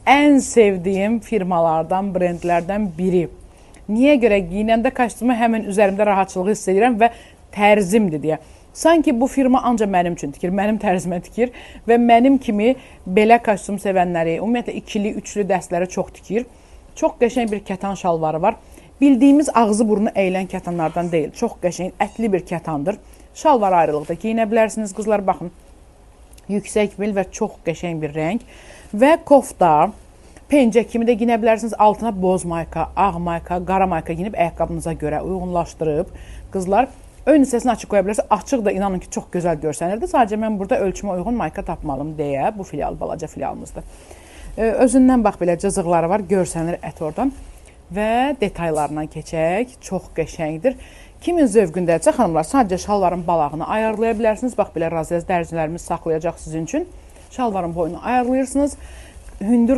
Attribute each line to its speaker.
Speaker 1: ən sevdiyim firmalardan, brendlərdən biri. Niyə görə giyinəndə kostyumu həmin üzerimdə rahatçılığı hiss edirəm və tərzimdir deyə. Sanki bu firma ancaq mənim üçün tikir, mənim tərzimə tikir və mənim kimi belə kostyum sevənləri, ümumiyyətlə ikili, üçlü dəstləri çox tikir. Çox qəşəng bir kətan şalvarı var. Bildiyimiz ağzı burnu əyilən kətanlardan deyil. Çox qəşəng, ətli bir kətandır. Şalvar ayrılıqda giyinə bilərsiniz. Qızlar, baxın. Yüksək bel və çox qəşəng bir rəng. Və kofta, pencək kimi də giyinə bilərsiniz. Altına boz mayka, ağ mayka, qara mayka giyinib əyaqqabınıza görə uyğunlaşdırıb. Qızlar, ön hissəsini açıq qoya bilərsiniz. Açıq da inanın ki, çox gözəl görsənirdi. Sadəcə mən burada ölçümə uyğun mayka tapmalım deyə bu filial, balaca filialımızdır. Özündən bax, belə cızıqları var, görsənir ət oradan. Və detaylarına keçək, çox qəşəngdir. Kimin zövqündədirsə, xanımlar, sadəcə şalvarın balağını ayarlaya bilərsiniz. Bax, belə raziyaz dərzilərimiz saxlayacaq sizin üçün. Şalvarın boyunu ayarlayırsınız. Hündür